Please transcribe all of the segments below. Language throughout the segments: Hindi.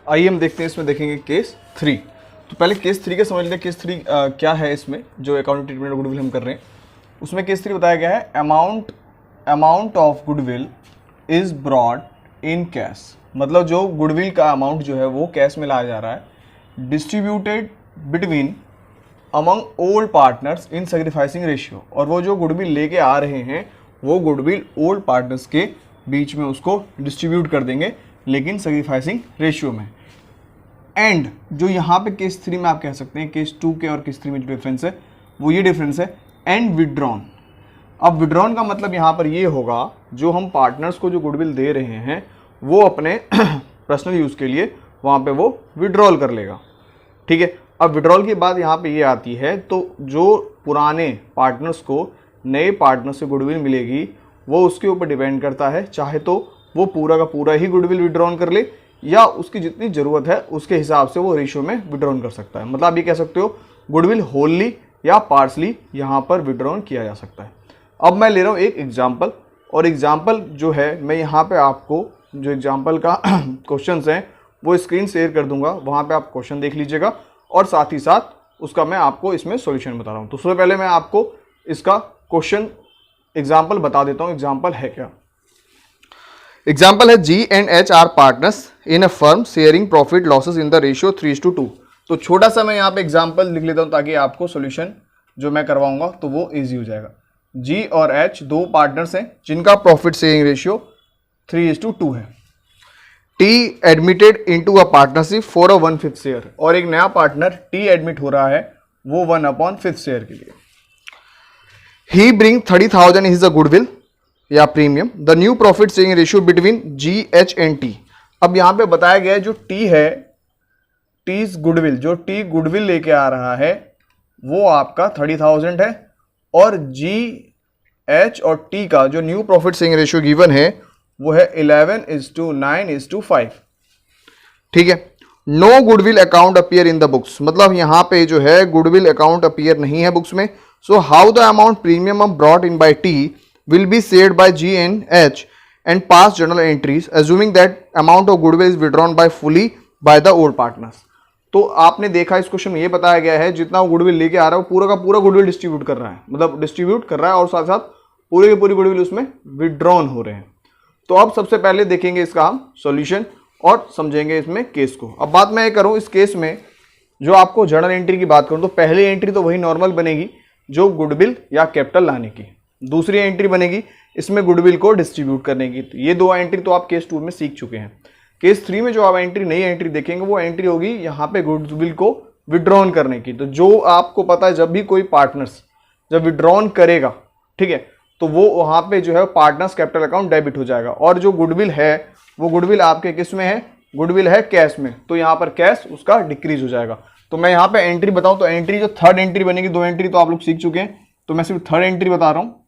आइए हम देखते हैं, इसमें देखेंगे केस 3। तो पहले केस 3 का समझ लेते हैं। केस 3 क्या है, इसमें जो अकाउंटिंग ट्रीटमेंट ऑफ गुडविल हम कर रहे हैं उसमें केस 3 बताया गया है amount of goodwill is brought in cash. मतलब जो गुडविल का अमाउंट जो है वो कैश में लाया जा रहा है, distributed between among old partners in sacrificing ratio. और वो जो गुडविल लेके आ रहे हैं वो गुडविल ओल्ड पार्टनर्स के बीच में उसको डिस्ट्रीब्यूट कर देंगे, लेकिन सैक्रिफाइसिंग रेशियो में। एंड जो यहाँ पे केस 3 में आप कह सकते हैं, केस 2 के और केस 3 में जो डिफरेंस है वो ये डिफरेंस है, एंड विड्रॉन। अब विड्रॉन का मतलब यहाँ पर ये होगा, जो हम पार्टनर्स को जो गुडविल दे रहे हैं वो अपने पर्सनल यूज़ के लिए वहाँ पे वो विड्रॉल कर लेगा। ठीक है। अब विड्रॉल की बात यहाँ पे ये आती है, तो जो पुराने पार्टनर्स को नए पार्टनर से गुडविल मिलेगी वो उसके ऊपर डिपेंड करता है, चाहे तो वो पूरा का पूरा ही गुडविल विड्रॉन कर ले या उसकी जितनी ज़रूरत है उसके हिसाब से वो रेशियो में विड्रॉन कर सकता है। मतलब आप ये कह सकते हो गुडविल होलली या पार्सली यहाँ पर विड्रॉन किया जा सकता है। अब मैं ले रहा हूँ एक एग्जाम्पल, और एग्जाम्पल जो है मैं यहाँ पे आपको जो एग्जाम्पल का क्वेश्चंस हैं वो स्क्रीन शेयर कर दूंगा, वहाँ पे आप क्वेश्चन देख लीजिएगा और साथ ही साथ उसका मैं आपको इसमें सॉल्यूशन बता रहा हूँ। तो सबसे पहले मैं आपको इसका क्वेश्चन एग्जाम्पल बता देता हूँ। एग्जाम्पल है क्या? एग्जाम्पल है G and H are partners in a firm sharing profit losses in the ratio 3:2। तो छोटा सा मैं यहाँ पे एग्जाम्पल लिख लेता हूँ ताकि आपको सॉल्यूशन जो मैं करवाऊंगा तो वो इजी हो जाएगा। जी और एच दो पार्टनर्स हैं जिनका प्रॉफिट शेयरिंग रेशियो 3:2 है। T admitted into a partnership for a 1/5 share, और एक नया पार्टनर टी एडमिट हो रहा है वो 1/5 शेयर के लिए। He bring 30,000 is a goodwill या premium. The new profit sharing ratio between G H and T. अब यहां पे बताया गया है जो टी है, टीज गुडविल, जो टी गुडविल लेके आ रहा है वो आपका 30,000 है, और जी एच और टी का जो new profit sharing ratio given है वो है 11:9:5। ठीक है। No goodwill account appear in the books. मतलब यहां पे जो है गुडविल अकाउंट अपीयर नहीं है बुक्स में। So how the amount premium brought in by T will be shared by G and H and past journal entries, assuming that amount of goodwill is withdrawn by fully by the old partners। तो आपने देखा इस क्वेश्चन में ये बताया गया है जितना वो गुडविल लेके आ रहा है वो पूरा का पूरा गुडविल डिस्ट्रीब्यूट कर रहा है, मतलब डिस्ट्रीब्यूट कर रहा है और साथ साथ पूरे के पूरी गुडविल उसमें विड्रॉन हो रहे हैं। तो अब सबसे पहले देखेंगे इसका हम सॉल्यूशन और समझेंगे इसमें केस को। अब बात मैं ये करूँ इस केस में, जो आपको जर्नल एंट्री की बात करूँ तो पहली एंट्री तो वही नॉर्मल बनेगी जो गुडविल या कैपिटल लाने की। दूसरी एंट्री बनेगी इसमें गुडविल को डिस्ट्रीब्यूट करने की। तो ये दो एंट्री तो आप केस 2 में सीख चुके हैं। केस 3 में जो आप एंट्री नई एंट्री देखेंगे वो एंट्री होगी यहाँ पे गुडविल को विड्रॉन करने की। तो जो आपको पता है जब भी कोई पार्टनर्स जब विड्रॉन करेगा, ठीक है, तो वो वहाँ पे जो है पार्टनर्स कैपिटल अकाउंट डेबिट हो जाएगा, और जो गुडविल है वो गुडविल आपके किस में है? गुडविल है कैश में, तो यहाँ पर कैश उसका डिक्रीज हो जाएगा। तो मैं यहाँ पे एंट्री बताऊँ तो एंट्री जो थर्ड एंट्री बनेगी, दो एंट्री तो आप लोग सीख चुके हैं तो मैं सिर्फ थर्ड एंट्री बता रहा हूँ।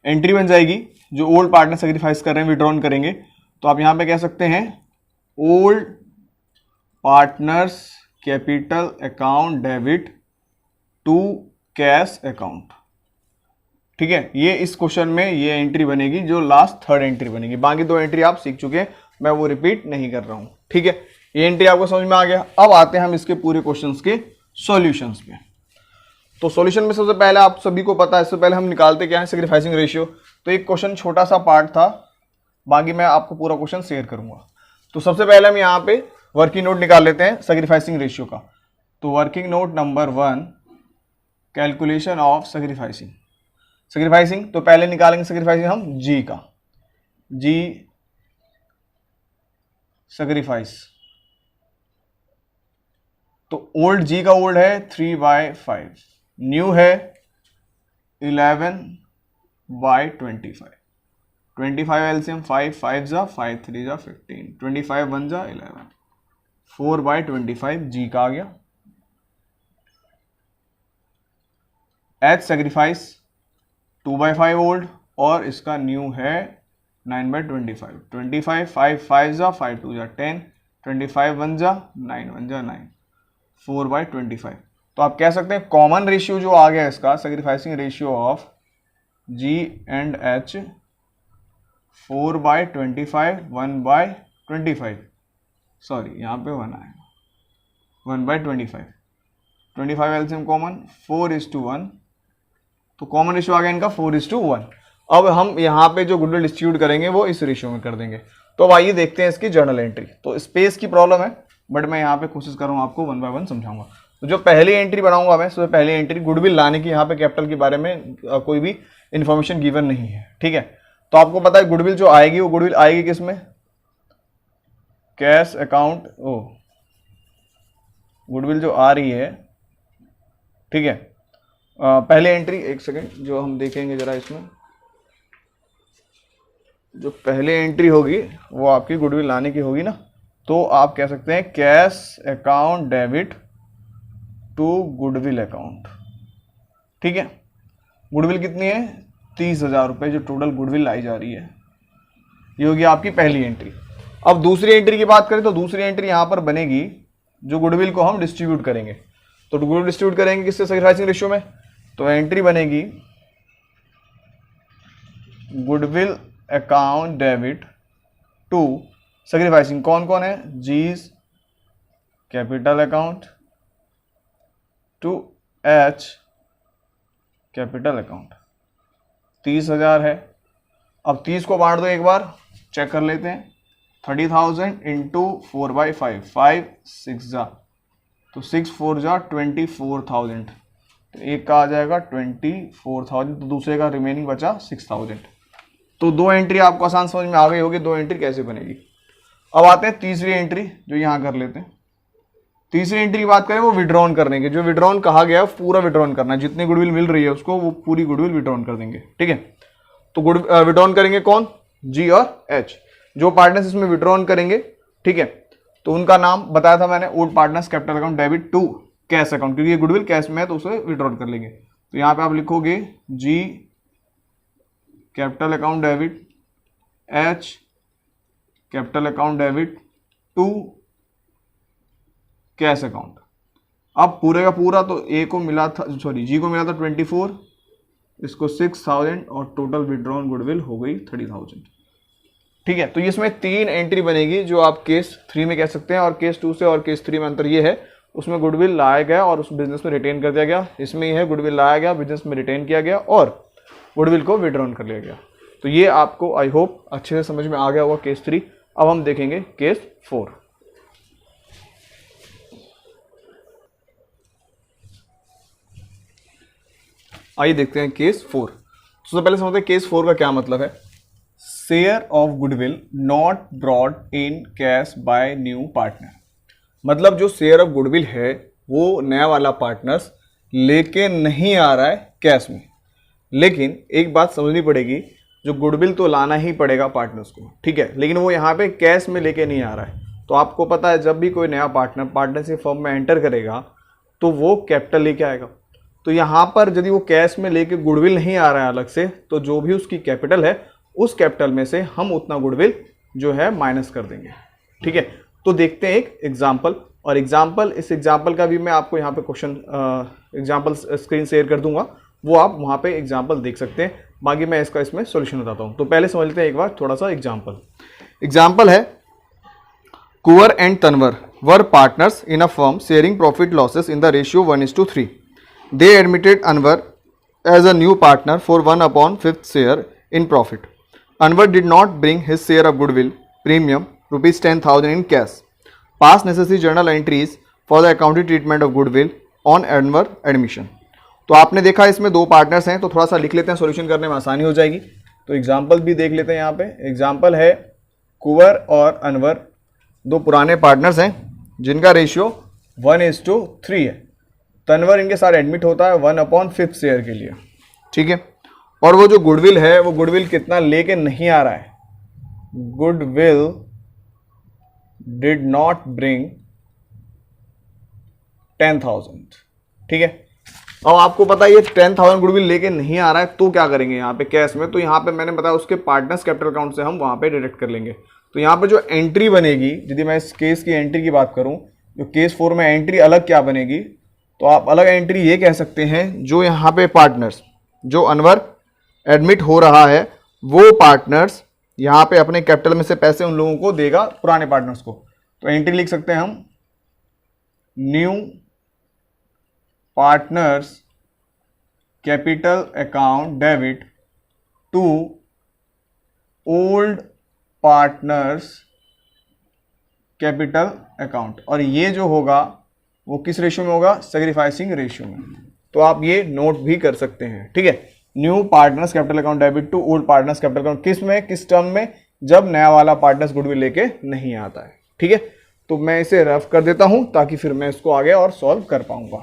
एंट्री बन जाएगी जो ओल्ड पार्टनर सैक्रिफाइस कर रहे हैं विड्रॉन करेंगे, तो आप यहां पे कह सकते हैं old partners capital account debit to cash account. ठीक है, ये इस क्वेश्चन में ये एंट्री बनेगी जो लास्ट थर्ड एंट्री बनेगी। बाकी दो एंट्री आप सीख चुके हैं, मैं वो रिपीट नहीं कर रहा हूं। ठीक है, ये एंट्री आपको समझ में आ गया। अब आते हैं हम इसके पूरे क्वेश्चंस के सॉल्यूशंस पे। तो सॉल्यूशन में सबसे पहले आप सभी को पता है, इससे पहले हम निकालते क्या है सैक्रिफाइसिंग रेशियो। तो एक क्वेश्चन छोटा सा पार्ट था, बाकी मैं आपको पूरा क्वेश्चन शेयर करूंगा। तो सबसे पहले हम यहाँ पे वर्किंग नोट निकाल लेते हैं सैक्रिफाइसिंग रेशियो का। तो working note number 1, calculation of sacrificing. तो पहले निकालेंगे सैक्रिफाइसिंग हम जी का, जी सैक्रिफाइस। तो ओल्ड जी का ओल्ड है 3/5, न्यू है 11/25। 25 एलसीएम 5 5 जा 5 3 जा 15, 25 1 जा 11, 4/25 जी का आ गया। एच सैक्रिफाइस 2/5 ओल्ड और इसका न्यू है 9/25। 25 5 5 जा 5 2 जा 10, 25 1 जा 9 1 जा 9, 4/25। तो आप कह सकते हैं कॉमन रेशियो जो आ गया इसका sacrificing ratio of G and H 4/25 1/25। Sorry यहाँ पे 1 आएगा, 1/25, 25 एलसीएम कॉमन, 4:1, तो कॉमन रेशियो आ गया इनका 4:1। अब हम यहाँ पे जो गुडविल डिस्ट्रीब्यूट करेंगे वो इस रेशियो में कर देंगे। तो अब आइए देखते हैं इसकी जर्नल एंट्री। तो स्पेस की प्रॉब्लम है, बट मैं यहाँ पे कोशिश कर रहा हूँ आपको 1 बाय 1 समझाऊंगा। तो जो पहली एंट्री बनाऊंगा मैं, सबसे पहली एंट्री गुडविल लाने की, यहाँ पे कैपिटल के बारे में कोई भी इंफॉर्मेशन गिवन नहीं है, ठीक है। तो आपको पता है गुडविल जो आएगी वो गुडविल आएगी किस में, कैश अकाउंट, गुडविल जो आ रही है, ठीक है। पहले एंट्री, एक सेकेंड, जो हम देखेंगे जरा इसमें, जो पहले एंट्री होगी वो आपकी गुडविल लाने की होगी ना, तो आप कह सकते हैं cash account debit to goodwill account, ठीक है। गुडविल कितनी है, 30,000 रुपये जो टोटल गुडविल लाई जा रही है, ये होगी आपकी पहली एंट्री। अब दूसरी एंट्री की बात करें तो दूसरी एंट्री यहाँ पर बनेगी, जो गुडविल को हम डिस्ट्रीब्यूट करेंगे। तो गुडविल डिस्ट्रीब्यूट करेंगे किससे, सैक्रिफाइसिंग रेशियो में। तो एंट्री बनेगी goodwill account debit to sacrificing, कौन कौन है, G's capital account to H capital account. 30,000 है। अब 30 को बांट दो, एक बार चेक कर लेते हैं। 30,000 इंटू 4/5, 5 6 जा, तो 6 4 जा 24,000, तो एक का आ जाएगा 24,000, तो दूसरे का रिमेनिंग बचा 6,000। तो दो एंट्री आपको आसान समझ में आ गई होगी, दो एंट्री कैसे बनेगी। अब आते हैं तीसरी एंट्री, जो यहाँ कर लेते हैं। तीसरी एंट्री की बात करें वो विड्रॉन करने की, जो विड्रॉन कहा गया है पूरा विड्रॉन करना है, जितनी गुडविल मिल रही है उसको वो पूरी गुडविल विड्रॉन कर देंगे, ठीक है। तो विड्रॉन करेंगे कौन, जी और एच, जो पार्टनर्स इसमें विड्रॉन करेंगे, ठीक है। तो उनका नाम बताया था मैंने, old partners capital account debit to cash account, क्योंकि ये गुडविल कैश में है तो उसे विड्रॉन कर लेंगे। तो यहाँ पे आप लिखोगे G capital account debit, H capital account debit to cash account. अब पूरे का पूरा, तो ए को मिला था, सॉरी जी को मिला था 24, इसको 6,000 और टोटल विड्रॉन गुडविल हो गई 30,000, ठीक है। तो इसमें 3 एंट्री बनेगी, जो आप केस 3 में कह सकते हैं, और केस 2 से और केस 3 में अंतर ये है, उसमें गुडविल लाया गया और उस बिजनेस में रिटेन कर दिया गया। इसमें यह है गुडविल लाया गया, बिजनेस में रिटेन किया गया और गुडविल को विड्रॉन कर लिया गया। तो ये आपको आई होप अच्छे से समझ में आ गया होगा केस 3। अब हम देखेंगे केस 4। आइए देखते हैं केस 4। सबसे पहले समझते हैं केस 4 का क्या मतलब है। Share of goodwill not brought in cash by new partner, मतलब जो शेयर ऑफ गुडविल है वो नया वाला पार्टनर्स लेके नहीं आ रहा है कैश में। लेकिन एक बात समझनी पड़ेगी, जो गुडविल तो लाना ही पड़ेगा पार्टनर्स को, ठीक है, लेकिन वो यहाँ पे कैश में लेके नहीं आ रहा है। तो आपको पता है जब भी कोई नया पार्टनरशिप फर्म में एंटर करेगा तो वो कैपिटल लेके आएगा। तो यहाँ पर यदि वो कैश में लेके गुडविल नहीं आ रहा है अलग से, तो जो भी उसकी कैपिटल है उस कैपिटल में से हम उतना गुडविल जो है माइनस कर देंगे, ठीक है। तो देखते हैं एक एग्जाम्पल, और इस एग्जाम्पल का भी मैं आपको यहाँ पे क्वेश्चन एग्जाम्पल स्क्रीन शेयर कर दूंगा, वो आप वहाँ पे एग्जाम्पल देख सकते हैं। बाकी मैं इसमें सॉल्यूशन बताता हूँ। तो पहले समझ लेते हैं एक बार थोड़ा सा एग्जाम्पल है, Kunwar and Tanwar were partners in a firm sharing profit losses in the ratio 1:3। They admitted Anwar as a new partner for 1/5 share in profit. Anwar did not bring his share of goodwill premium rupees 10,000 in cash. Pass necessary journal entries for the accounting treatment of goodwill on Anwar admission. तो आपने देखा इसमें दो पार्टनर्स हैं, तो थोड़ा सा लिख लेते हैं, सॉल्यूशन करने में आसानी हो जाएगी। तो एग्जाम्पल भी देख लेते हैं। यहाँ पे एग्जाम्पल है कुंवर और अनवर, दो पुराने पार्टनर्स हैं जिनका रेशियो 1:3 है। तनवर इनके साथ एडमिट होता है 1/5 शेयर के लिए, ठीक है। और वो जो गुडविल है वो गुडविल कितना लेके नहीं आ रहा है, गुडविल डिड नॉट ब्रिंग 10,000, ठीक है। अब आपको पता है ये 10,000 गुडविल लेके नहीं आ रहा है, तो क्या करेंगे यहाँ पे कैश में, तो यहाँ पे मैंने बताया उसके पार्टनर्स कैपिटल अकाउंट से हम वहाँ पे डिडक्ट कर लेंगे। तो यहाँ पे जो एंट्री बनेगी, यदि मैं इस केस की एंट्री की बात करूँ, जो केस 4 में एंट्री अलग क्या बनेगी, तो आप अलग एंट्री ये कह सकते हैं, जो यहाँ पे पार्टनर्स, जो अनवर एडमिट हो रहा है वो पार्टनर्स यहाँ पे अपने कैपिटल में से पैसे उन लोगों को देगा, पुराने पार्टनर्स को। तो एंट्री लिख सकते हैं हम, new partners capital account debit to old partners capital account. और ये जो होगा वो किस रेशियो में होगा, सैक्रिफाइसिंग रेशियो में। तो आप ये नोट भी कर सकते हैं, ठीक है। New partners capital account debit to old partners capital account, किस में, किस टर्म में, जब नया वाला पार्टनर्स गुडविल लेके नहीं आता है, ठीक है। तो मैं इसे रफ कर देता हूं ताकि फिर मैं इसको आगे और सॉल्व कर पाऊंगा।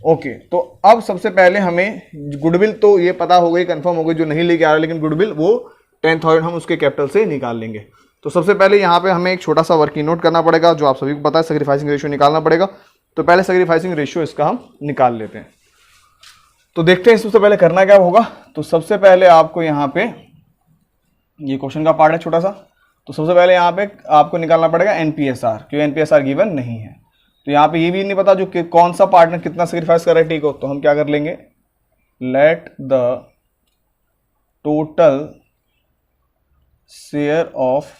ओके, तो अब सबसे पहले हमें गुडविल तो ये पता हो गई, कंफर्म हो गई, जो नहीं लेके आ रहा, लेकिन गुडविल वो 10,000 हम उसके कैपिटल से निकाल लेंगे। तो सबसे पहले यहाँ पे हमें एक छोटा सा वर्किंग नोट करना पड़ेगा, जो आप सभी को पता है, सैक्रिफाइसिंग रेशियो निकालना पड़ेगा। तो पहले सैक्रिफाइसिंग रेशियो इसका हम निकाल लेते हैं। तो देखते हैं सबसे पहले करना क्या होगा। तो सबसे पहले आपको यहाँ पे, ये क्वेश्चन का पार्ट है छोटा सा, तो सबसे पहले यहाँ पे आपको निकालना पड़ेगा एनपीएसआर, क्योंकि एनपीएसआर गिवन नहीं है। तो यहाँ पे ये भी नहीं पता जो कि कौन सा पार्टनर कितना सैक्रिफाइस कर रहा है, ठीक हो। तो हम क्या कर लेंगे, let the total share of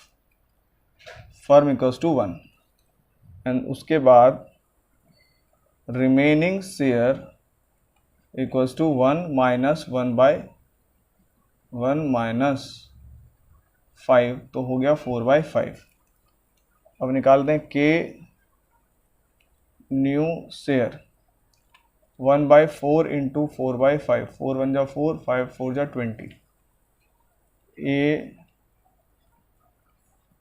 firm equals to 1 and उसके बाद remaining share equals to 1 minus 1 by 1 minus 5, तो हो गया 4/5। अब निकाल दें के न्यू शेयर 1/4 इंटू 4/5, 4 1 जा 4, 5 4 जा 20। ए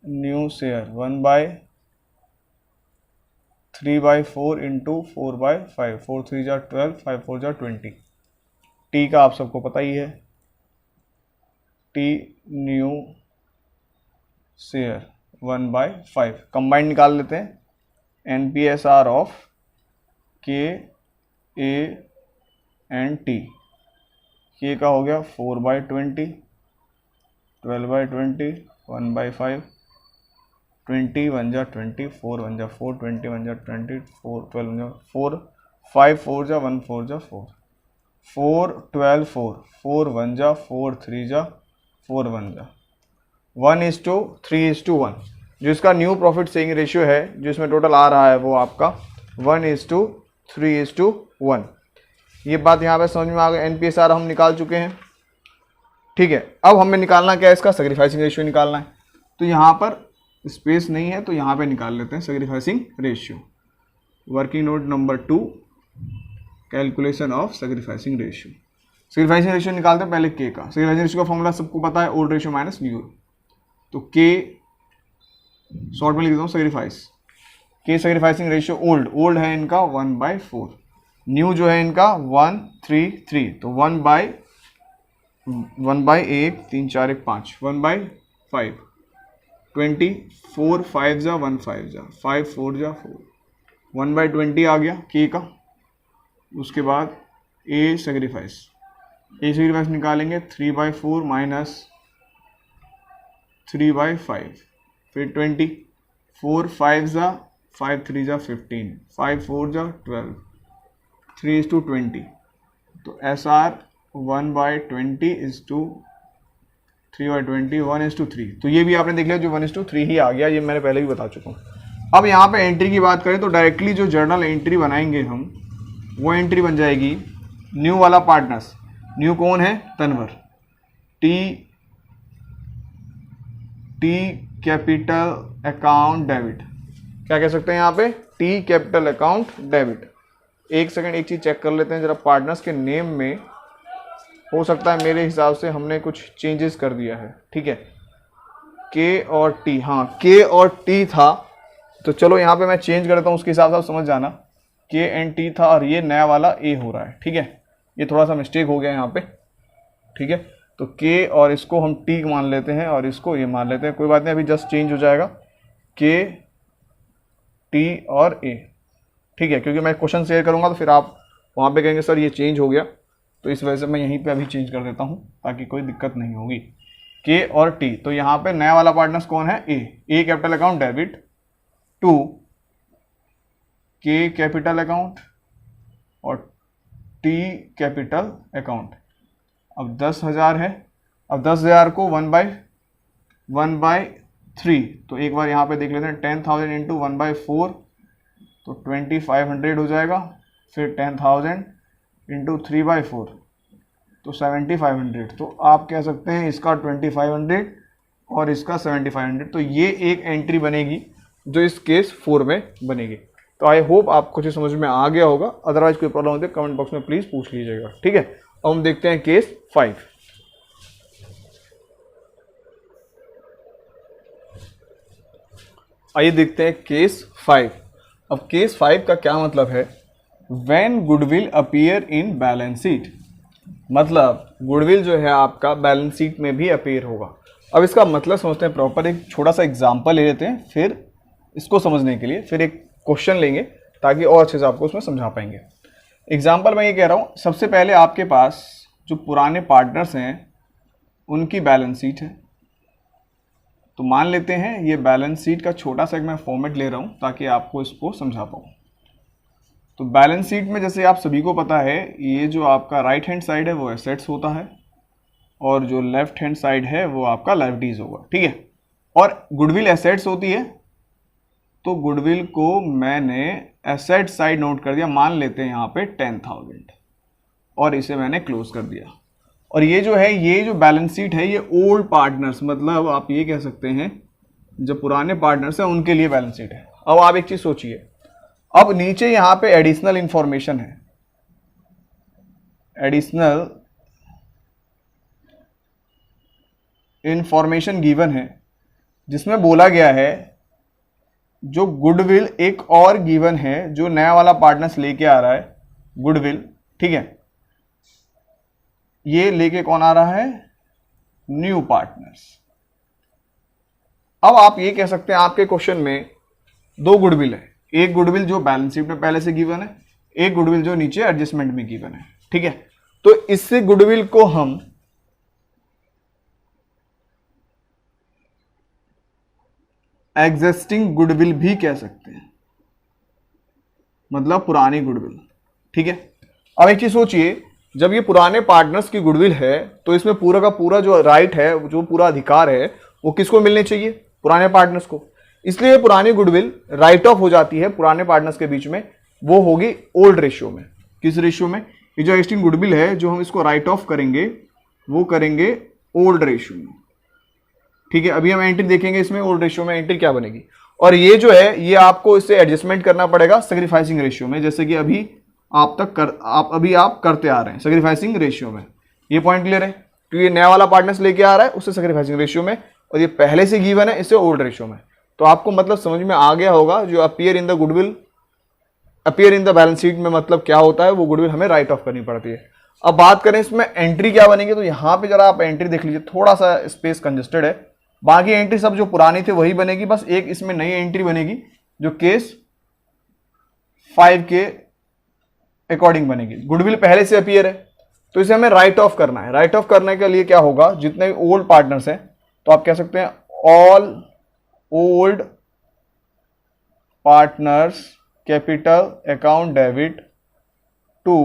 न्यू शेयर 1/3/4 इंटू 4/5, 4 3 जा 12, 5 4 जा 20। टी का आप सबको पता ही है, टी न्यू शेयर 1/5। कंबाइंड निकाल लेते हैं, एनपीएसआर ऑफ के ए एंड टी। के का हो गया 4/20, 12/20, 1/5, 20 1 जा 20, 4 1 जा 4, 20 1 जा 20, 4 12 1 जा 4, 5 4 जा 1 4 जा 4, 4 12 4, 4 1 जा 4, 3 जा 4 1 जा 1:3:1। जो इसका न्यू प्रॉफिट सेविंग रेशियो है, जो इसमें टोटल आ रहा है, वो आपका 1:3:1। ये बात यहाँ पे समझ में आ गई। एनपीएसआर हम निकाल चुके हैं, ठीक है। अब हमें निकालना क्या है, इसका सैक्रिफाइसिंग रेशियो निकालना है। तो यहाँ पर स्पेस नहीं है, तो यहाँ पे निकाल लेते हैं sacrificing ratio. Working note number 2, calculation of sacrificing ratio. Sacrificing ratio निकालते हैं पहले के का। सैक्रिफाइसिंग रेशियो का फॉर्मूला सबको पता है, ओल्ड रेशियो माइनस न्यू। तो के शॉर्ट में लिख देता हूँ सैक्रिफाइस, के सैक्रिफाइसिंग रेशियो ओल्ड है इनका 1/4, न्यू जो है इनका 1/3:3, तो 1/1 3 4 1 5, 1/5, 20, 4 5 जा 1 5 जा 5 4 जा 4, 1/20 आ गया के का। उसके बाद ए सैक्रिफाइस निकालेंगे 3/4 माइनस 3/5, फिर 20, 4 5 जा 5 3 जा 15, 5 4 जा 12, 3:20। तो एस आर 1/20 इज टू 3/20, 1:3। तो ये भी आपने देख लिया, जो 1:3 ही आ गया, ये मैंने पहले भी बता चुका हूँ। अब यहाँ पे एंट्री की बात करें तो डायरेक्टली जो जर्नल एंट्री बनाएंगे हम, वो एंट्री बन जाएगी न्यू वाला पार्टनर्स। न्यू कौन है, Tanwar. T capital account debit, क्या कह सकते हैं यहाँ पे, टी कैपिटल अकाउंट डेबिट। एक सेकंड एक चीज चेक कर लेते हैं जरा, पार्टनर्स के नेम में हो सकता है मेरे हिसाब से हमने कुछ चेंजेस कर दिया है, ठीक है। के और टी, हाँ के और टी था, तो चलो यहाँ पे मैं चेंज कर देता हूँ, उसके हिसाब से आप समझ जाना। के एंड टी था और ये नया वाला ए हो रहा है, ठीक है। ये थोड़ा सा मिस्टेक हो गया यहाँ पे, ठीक है। तो के और इसको हम टी मान लेते हैं और इसको ये मान लेते हैं, कोई बात नहीं, अभी जस्ट चेंज हो जाएगा के टी और ए, ठीक है। क्योंकि मैं क्वेश्चन शेयर करूँगा तो फिर आप वहाँ पे कहेंगे सर ये चेंज हो गया, तो इस वजह से मैं यहीं पे अभी चेंज कर देता हूँ ताकि कोई दिक्कत नहीं होगी। के और टी, तो यहाँ पे नया वाला पार्टनर्स कौन है, ए कैपिटल अकाउंट डेबिट टू के कैपिटल अकाउंट और टी कैपिटल अकाउंट। अब 10,000 है, अब 10,000 को 1/4 3, तो एक बार यहाँ पे देख लेते हैं 10,000 इंटू 1/4 तो 2500 हो जाएगा, फिर 10,000 इंटू 3/4 तो 7500, तो आप कह सकते हैं इसका 2500 और इसका 7500, तो ये एक एंट्री बनेगी जो इस केस 4 में बनेगी। तो आई होप आपको कुछ समझ में आ गया होगा, अदरवाइज कोई प्रॉब्लम होती है कमेंट बॉक्स में प्लीज पूछ लीजिएगा, ठीक है। अब हम देखते हैं केस 5। आइए देखते हैं केस 5। अब केस 5 का क्या मतलब है, when goodwill appear in balance sheet, मतलब गुडविल जो है आपका बैलेंस शीट में भी अपीयर होगा। अब इसका मतलब समझते हैं प्रॉपर, एक छोटा सा एग्जांपल ले लेते हैं, फिर इसको समझने के लिए फिर एक क्वेश्चन लेंगे ताकि और अच्छे से आपको उसमें समझा पाएंगे। एग्जांपल मैं ये कह रहा हूँ, सबसे पहले आपके पास जो पुराने पार्टनर्स हैं उनकी बैलेंस शीट है। तो मान लेते हैं ये बैलेंस शीट का छोटा सा एक मैं फॉर्मेट ले रहा हूँ ताकि आपको इसको समझा पाऊँ। तो बैलेंस शीट में जैसे आप सभी को पता है, ये जो आपका राइट हैंड साइड है वो एसेट्स होता है और जो लेफ्ट हैंड साइड है वो आपका लायबिलिटीज होगा, ठीक है। और गुडविल एसेट्स होती है, तो गुडविल को मैंने एसेट साइड नोट कर दिया, मान लेते हैं यहाँ पे 10,000 और इसे मैंने क्लोज कर दिया। और ये जो है, ये जो बैलेंस शीट है ये ओल्ड पार्टनर्स, मतलब आप ये कह सकते हैं जो पुराने पार्टनर्स हैं उनके लिए बैलेंस शीट है। अब आप एक चीज सोचिए, अब नीचे यहाँ पे एडिशनल इंफॉर्मेशन है, एडिशनल इंफॉर्मेशन गिवन है जिसमें बोला गया है जो गुडविल एक और गिवन है जो नया वाला पार्टनर्स लेके आ रहा है गुडविल, ठीक है। ये लेके कौन आ रहा है, न्यू पार्टनर्स। अब आप ये कह सकते हैं आपके क्वेश्चन में दो गुडविल है, एक गुडविल जो बैलेंस शीट में पहले से गिवन है, एक गुडविल जो नीचे एडजस्टमेंट में गिवन है, ठीक है। तो इससे गुडविल को हम एग्जिस्टिंग गुडविल भी कह सकते हैं, मतलब पुरानी गुडविल, ठीक है। अब एक चीज सोचिए, जब ये पुराने पार्टनर्स की गुडविल है तो इसमें पूरा का पूरा जो राइट है, जो पूरा अधिकार है वो किसको मिलने चाहिए, पुराने पार्टनर्स को। इसलिए पुरानी गुडविल राइट ऑफ हो जाती है पुराने पार्टनर्स के बीच में, वो होगी ओल्ड रेशियो में। किस रेशियो में, ये जो एग्जिस्टिंग गुडविल है जो हम इसको राइट ऑफ करेंगे वो करेंगे ओल्ड रेशियो में, ठीक है। अभी हम एंट्री देखेंगे इसमें ओल्ड रेशियो में एंट्री क्या बनेगी। और ये जो है ये आपको इससे एडजस्टमेंट करना पड़ेगा सैक्रिफाइसिंग रेशियो में, जैसे कि अभी आप करते आ रहे हैं सैक्रिफाइसिंग रेशियो में। ये पॉइंट क्लियर है, क्योंकि ये नया वाला पार्टनर्स लेके आ रहा है उससे सैक्रिफाइसिंग रेशियो में, और ये पहले से गिवन है इससे ओल्ड रेशियो में। तो आपको मतलब समझ में आ गया होगा जो appear in the goodwill, appear in the balance sheet में मतलब क्या होता है, वो गुडविल हमें राइट ऑफ करनी पड़ती है। अब बात करें इसमें एंट्री क्या बनेगी, तो यहाँ पे जरा आप एंट्री देख लीजिए, थोड़ा सा स्पेस कंजेस्टेड है, बाकी एंट्री सब जो पुरानी थी वही बनेगी, बस एक इसमें नई एंट्री बनेगी जो केस 5 के अकॉर्डिंग बनेगी। गुडविल पहले से अपीयर है तो इसे हमें राइट ऑफ करना है। राइट ऑफ करने के लिए क्या होगा, जितने भी ओल्ड पार्टनर्स हैं तो आप कह सकते हैं all old partners capital account debit to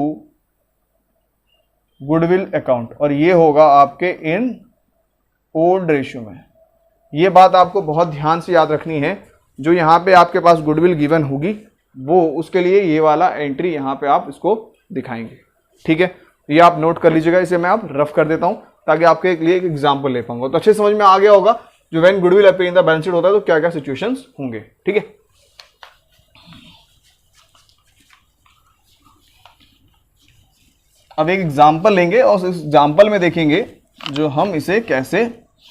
goodwill account, और ये होगा आपके इन ओल्ड रेशियो में। ये बात आपको बहुत ध्यान से याद रखनी है, जो यहाँ पे आपके पास गुडविल गिवन होगी वो उसके लिए ये वाला एंट्री यहाँ पे आप इसको दिखाएंगे, ठीक है। ये आप नोट कर लीजिएगा, इसे मैं आप रफ कर देता हूँ ताकि आपके लिए एक एग्जाम्पल ले पाऊंगा। तो अच्छे समझ में आ गया होगा जो when goodwill appear in the balance sheet होता है तो क्या क्या सिचुएशंस होंगे, ठीक है। अब एक एग्जाम्पल लेंगे और इस एग्जाम्पल में देखेंगे जो हम इसे कैसे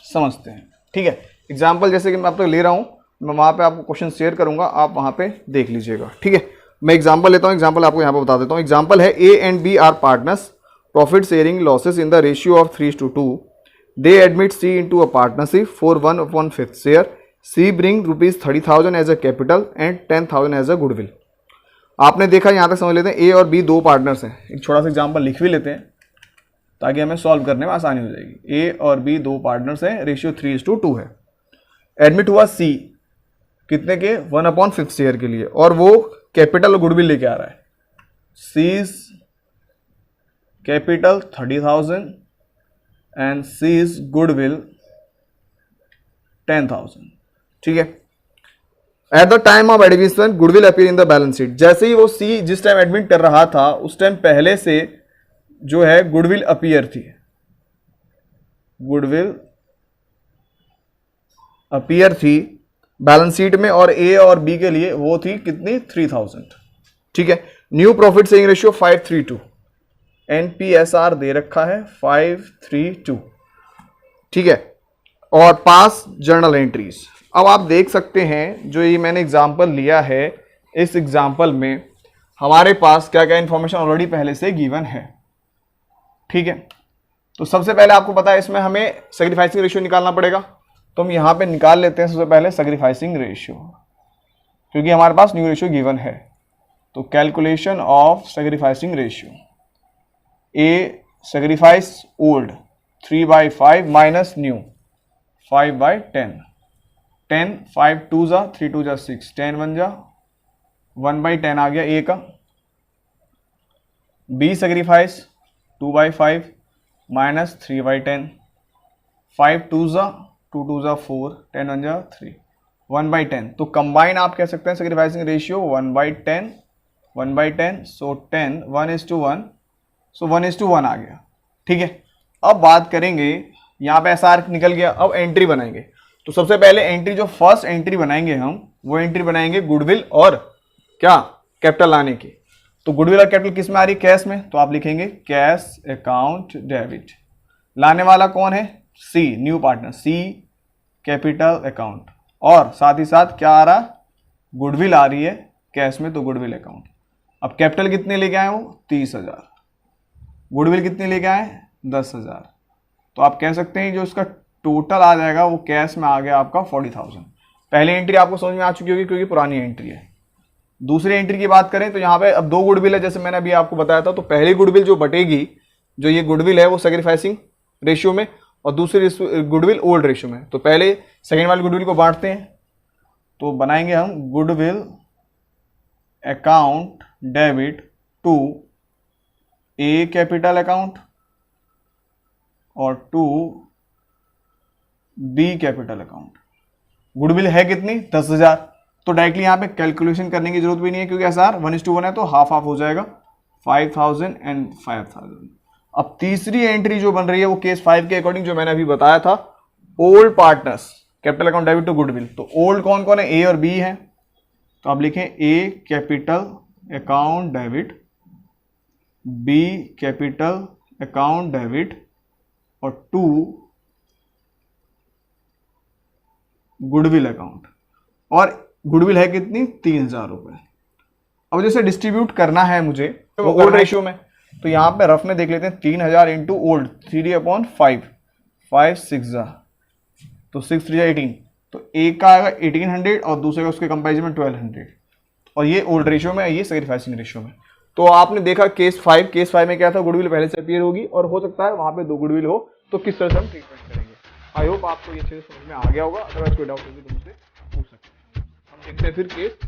समझते हैं, ठीक है। एग्जाम्पल जैसे कि मैं आप तक ले रहा हूं, मैं वहां पे आपको क्वेश्चन शेयर करूंगा, आप वहां पे देख लीजिएगा, ठीक है। मैं एग्जाम्पल लेता हूं, एग्जाम्पल आपको यहां पे बता देता हूं। एग्जाम्पल है A and B are partners, profit sharing losses in the ratio of 3:2। They admit C into a partnership for 1/5 share. C bring ₹30,000 as a capital and 10,000 as a goodwill. आपने देखा, यहां तक समझ लेते हैं ए और बी दो पार्टनर्स हैं। एक छोटा सा एग्जाम्पल लिख भी लेते हैं ताकि हमें सॉल्व करने में आसानी हो जाएगी। ए और बी दो पार्टनर्स हैं, रेशियो 3:2 है। एडमिट हुआ सी कितने के, 1/5 शेयर के लिए, और वो कैपिटल और गुडविल लेके आ रहा है। C's capital 30,000 and C's goodwill 10,000। ठीक है। At the time of admission goodwill appear in the balance sheet, जैसे ही वो सी जिस टाइम एडमिट कर रहा था उस टाइम पहले से जो है गुडविल अपीयर थी, गुडविल अपीयर थी बैलेंस शीट में, और ए और बी के लिए वो थी कितनी 3000, ठीक है। New profit sharing ratio 532, NPSR दे रखा है 532, ठीक है। और पास जर्नल एंट्रीज, अब आप देख सकते हैं जो ये मैंने एग्जांपल लिया है, इस एग्जांपल में हमारे पास क्या क्या इंफॉर्मेशन ऑलरेडी पहले से गिवन है, ठीक है। तो सबसे पहले आपको पता है इसमें हमें सैक्रिफाइसिंग रेशियो निकालना पड़ेगा, तो हम यहां पे निकाल लेते हैं सबसे पहले सैक्रिफाइसिंग रेशियो, क्योंकि हमारे पास न्यू रेशियो गिवन है। तो calculation of sacrificing ratio, A sacrifice old 3/5 minus new 5/10, 10 5 2 जा 3 2 जा 6, 10 1 जा 1/10 आ गया ए का। बी सैक्रिफाइस 2/5 माइनस 3/10, 5 2 जा 2 2 जा 4, 10 1 जा 3, 1/10। तो कंबाइन आप कह सकते हैं सैक्रिफाइसिंग रेशियो 1/10, 1/10, सो 10 1:1, सो 1:1 आ गया, ठीक है। अब बात करेंगे, यहाँ पे एसआर निकल गया, अब एंट्री बनाएंगे। तो सबसे पहले एंट्री, जो फर्स्ट एंट्री बनाएंगे हम, वो एंट्री बनाएंगे गुडविल और क्या कैपिटल लाने की। तो गुडविल और कैपिटल किस में आ रही है, कैश में, तो आप लिखेंगे कैश अकाउंट डेबिट। लाने वाला कौन है, सी न्यू पार्टनर, सी कैपिटल अकाउंट, और साथ ही साथ क्या आ रहा, गुडविल आ रही है कैश में, तो गुडविल अकाउंट। अब कैपिटल कितने लेके आए, वो 30,000, गुडविल कितने लेके आए 10,000, तो आप कह सकते हैं जो इसका टोटल आ जाएगा वो कैश में आ गया आपका 40,000। पहली एंट्री आपको समझ में आ चुकी होगी क्योंकि पुरानी एंट्री है। दूसरी एंट्री की बात करें तो यहाँ पे अब दो गुडविल है, जैसे मैंने अभी आपको बताया था। तो पहली गुडविल जो बटेगी, जो ये गुडविल है वो सैक्रिफाइसिंग रेशियो में, और दूसरी गुडविल ओल्ड रेशियो में। तो पहले सेकेंड वाली गुडविल को बांटते हैं, तो बनाएंगे हम goodwill account debit to A capital account और to B capital account. Goodwill है कितनी 10,000, तो डायरेक्टली यहां पे कैलकुलेशन करने की जरूरत भी नहीं है क्योंकि एसआर 1:1 है, तो हाफ हाफ हो जाएगा 5,000 एंड 5,000। अब तीसरी एंट्री जो बन रही है वो केस 5 के अकॉर्डिंग जो मैंने अभी बताया था, old partners capital account debit to goodwill. तो ओल्ड कौन कौन है, ए और बी है, तो आप लिखें A capital account debit, B capital account debit और टू गुडविल अकाउंट। और गुडविल है कितनी 3,000 रुपए। अब जैसे डिस्ट्रीब्यूट करना है मुझे तो ओल्ड रेशियो में, तो यहां पे रफ में देख लेते हैं 3,000 इंटू ओल्ड 3/5, 5 6 जा, तो 6 3 18, तो एक का आएगा 1800 और दूसरे का उसके कंपेरिजन में 1200, और ये ओल्ड रेशियो में, ये सैक्रिफाइसिंग रेशियो में। तो आपने देखा केस 5 में क्या था, गुडविल पहले से अपीयर होगी और हो सकता है वहां पे दो गुडविल हो, तो किस तरह से हम ट्रीटमेंट करेंगे। आई होप आपको ये अच्छे से समझ में आ गया होगा। अगर कोई डाउट होगी तो मुझसे पूछ सकते हैं। हम देखते हैं फिर केस